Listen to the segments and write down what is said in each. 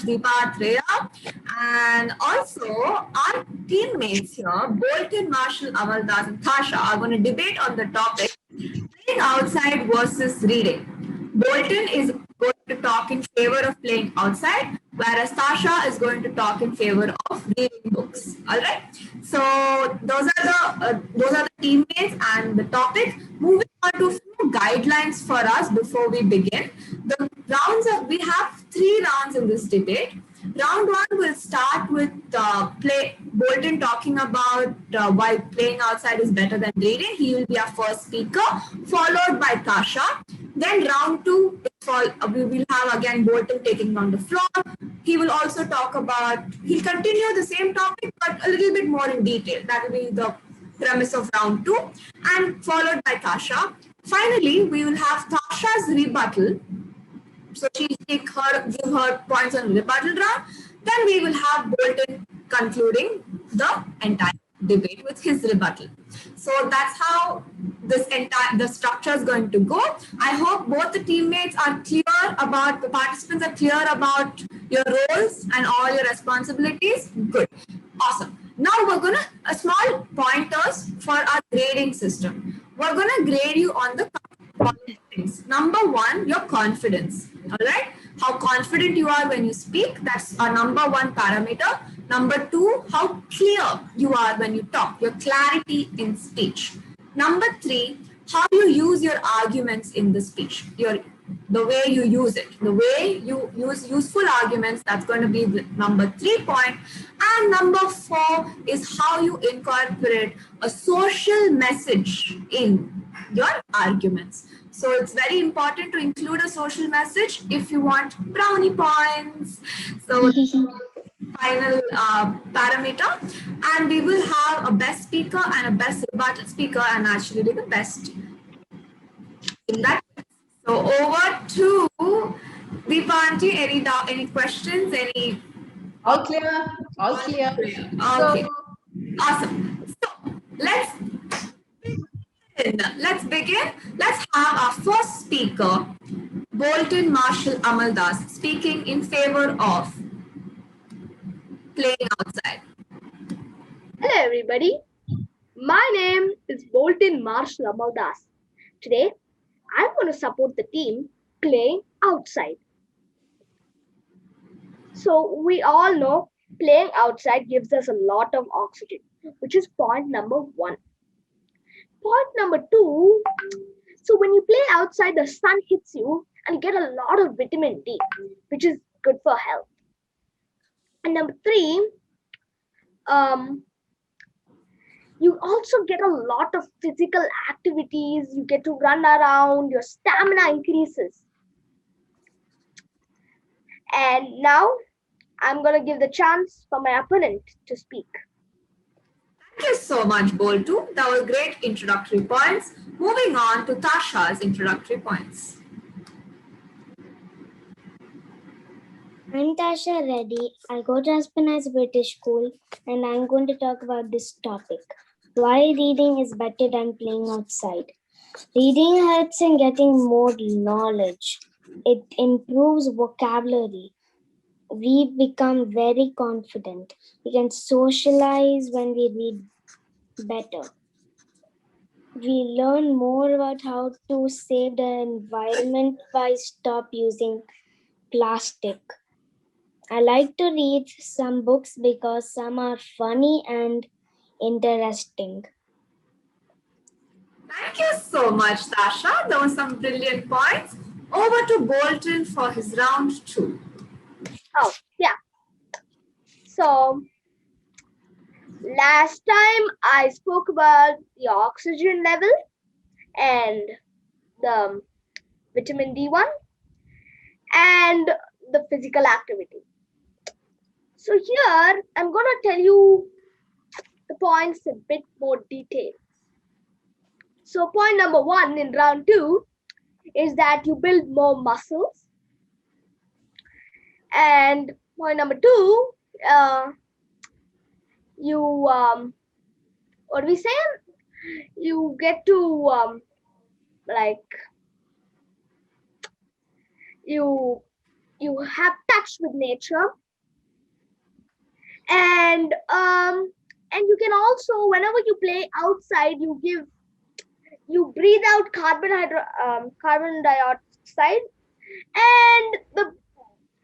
Deepa, Treya, and also our teammates here, Bolton, Marshall, Amaldas, and Tasha, are going to debate on the topic playing outside versus reading. Bolton is going to talk in favor of playing outside, whereas Tasha is going to talk in favor of reading books. All right. So those are the teammates and the topic. Moving on to a few guidelines for us before we begin. The we have 3 rounds in this debate. Round one will start with play Bolton talking about why playing outside is better than reading. He will be our first speaker, followed by Tasha. Then round two, we will have again Bolton taking on the floor. He will also talk about, he'll continue the same topic but a little bit more in detail. That will be the premise of round two, and followed by Tasha. Finally, we will have Tasha's rebuttal. So she'll give her points on rebuttal round. Then we will have Bolton concluding the entire debate with his rebuttal. So that's how the structure is going to go. I hope both the teammates are clear about, the participants are clear about your roles and all your responsibilities. Good. Awesome. Now we're gonna a small pointers for our grading system. We're gonna grade you on the things. Number one, your confidence. All right. How confident you are when you speak. That's our number one parameter. Number two, how clear you are when you talk. Your clarity in speech. Number three, how you use your arguments in the speech. The way you use it, the way you use useful arguments, that's going to be the number 3 point. And number 4 is how you incorporate a social message in your arguments. So it's very important to include a social message if you want brownie points. So final parameter, and we will have a best speaker and a best rebuttal speaker, and actually the best in that. So over to Deepanti. Any questions? Any? All clear. All clear. Okay. So, Awesome. So let's begin. Let's have our first speaker, Bolton Marshall Amaldas, speaking in favor of playing outside. Hello everybody, my name is Bolton Marshall Amaldas. Today, I'm going to support the team playing outside. So we all know playing outside gives us a lot of oxygen, which is point number 1. Point number 2, so when you play outside, the sun hits you and you get a lot of vitamin D, which is good for health. And number 3, you also get a lot of physical activities. You get to run around, your stamina increases. And now I'm going to give the chance for my opponent to speak. Thank you so much, Bolton. That was great introductory points. Moving on to Tasha's introductory points. I'm Tasha Reddy. I go to Aspinall's British School and I'm going to talk about this topic. Why reading is better than playing outside. Reading helps in getting more knowledge. It improves vocabulary. We become very confident. We can socialize when we read better. We learn more about how to save the environment by stop using plastic. I like to read some books because some are funny and interesting. Thank you so much, Tasha. Those were some brilliant points. Over to Bolton for his round 2. Oh, yeah. So, last time I spoke about the oxygen level and the vitamin D1 and the physical activity. So here I'm going to tell you the points in a bit more detail. So point number 1 in round 2 is that you build more muscles. And point number 2, you what do we say? You get to you you have touch with nature, and you can also, whenever you play outside, you breathe out carbon dioxide, and the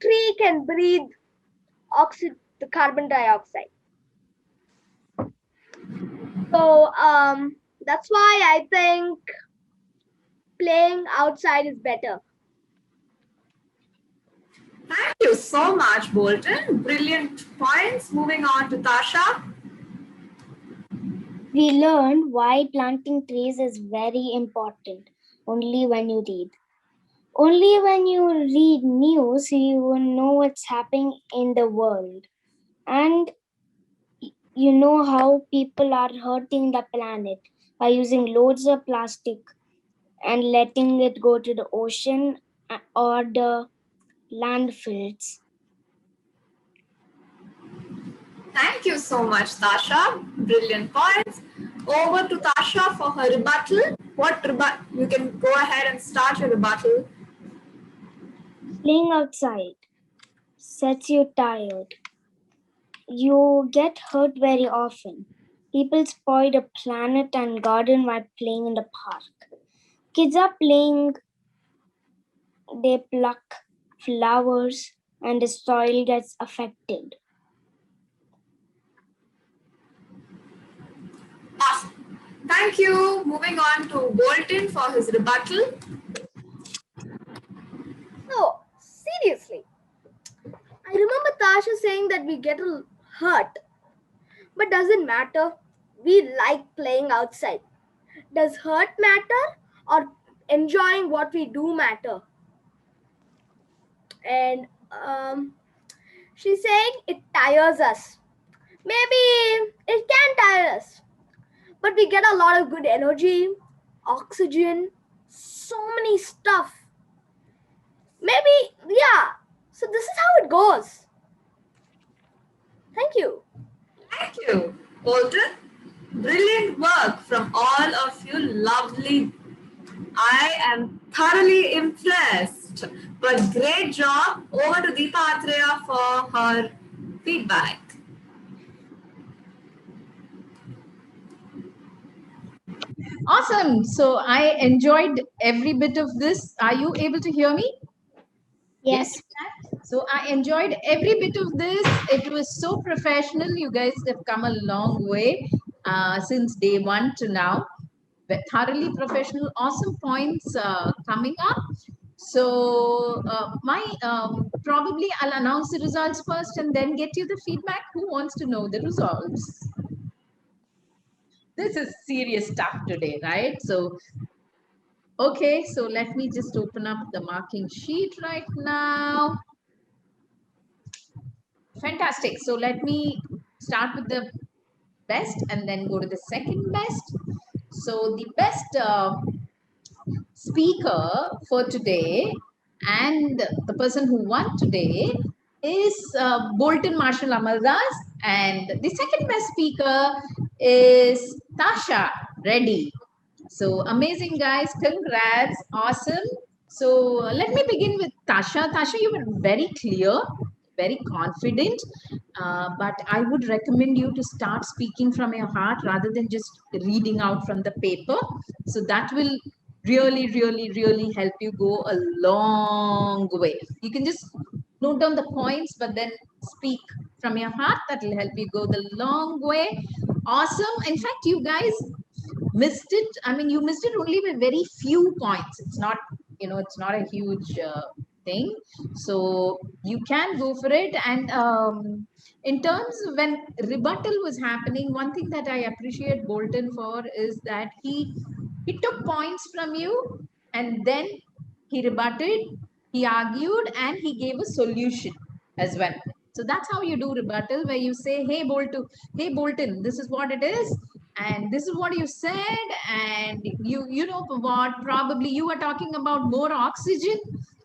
tree can breathe the carbon dioxide. So that's why I think playing outside is better. Thank you so much, Bolton. Brilliant points. Moving on to Tasha. We learned why planting trees is very important only when you read. Only when you read news, you will know what's happening in the world. And you know how people are hurting the planet by using loads of plastic and letting it go to the ocean or the landfills. Thank you so much, Tasha. Brilliant points. Over to Tasha for her rebuttal. You can go ahead and start your rebuttal. Playing outside sets you tired. You get hurt very often. People spoil the planet and garden while playing in the park. Kids are playing, they pluck flowers, and the soil gets affected. Awesome. Thank you. Moving on to Bolton for his rebuttal. No, seriously. I remember Tasha saying that we get hurt, but doesn't matter. We like playing outside. Does hurt matter, or enjoying what we do matter? And she's saying it tires us. Maybe it can tire us, but we get a lot of good energy, oxygen, so many stuff. Maybe, yeah. So this is how it goes. Thank you. Thank you, Bolton. Brilliant work from all of you. Lovely. I am thoroughly impressed. But great job. Over to Deepa Atreya for her feedback. Awesome. So I enjoyed every bit of this. Are you able to hear me? Yes. So I enjoyed every bit of this. It was so professional. You guys have come a long way since day one to now. But thoroughly professional, awesome points coming up. So my probably I'll announce the results first and then get you the feedback. Who wants to know the results? This is serious stuff today, right? So okay, so let me just open up the marking sheet right now. Fantastic. So let me start with the best and then go to the second best. So the best speaker for today and the person who won today is Bolton Marshall Amaldas, and the second best speaker is Tasha Reddy. So amazing, guys. Congrats. Awesome. So let me begin with Tasha. Tasha, you were very clear, very confident, but I would recommend you to start speaking from your heart rather than just reading out from the paper. So that will really, really, really help you go a long way. You can just note down the points, but then speak from your heart. That will help you go the long way. Awesome. In fact, you guys missed it. I mean, you missed it only by very few points. It's not, it's not a huge thing. So you can go for it. And in terms of when rebuttal was happening, one thing that I appreciate Bolton for is that he took points from you and then he rebutted, he argued, and he gave a solution as well. So that's how you do rebuttal, where you say, hey Bolton, this is what it is, and this is what you said, and you know what, probably you are talking about more oxygen,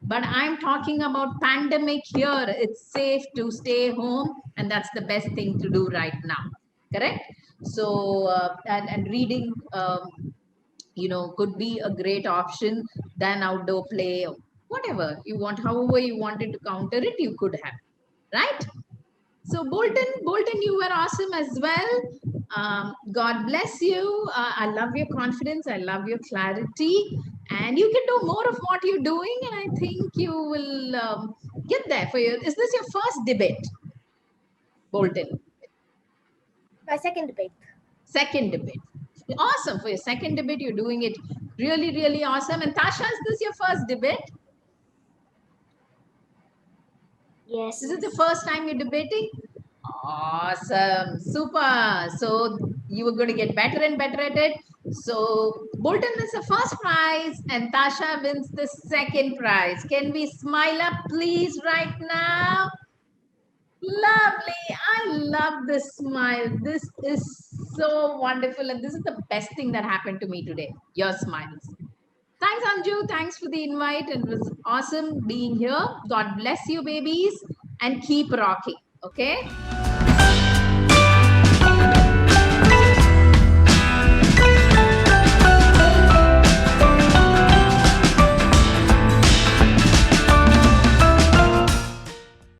but I'm talking about pandemic here. It's safe to stay home, and that's the best thing to do right now. Correct? So and reading could be a great option than outdoor play. whatever you want, however you wanted to counter it, you could have, right? So Bolton, you were awesome as well. God bless you. I love your confidence. I love your clarity, and you can do more of what you're doing. And I think you will get there for you. Is this your first debate, Bolton? My second debate. Second debate. Awesome. For your second debate, you're doing it really, really awesome. And Tasha, is this your first debate? Yes. This is the first time you're debating? Awesome. Super. So you were going to get better and better at it. So Bolton wins the first prize and Tasha wins the second prize. Can we smile up, please, right now? Lovely. I love this smile. This is so wonderful. And this is the best thing that happened to me today. Your smiles. Thanks, Anju. Thanks for the invite. It was awesome being here. God bless you, babies, and keep rocking. Okay.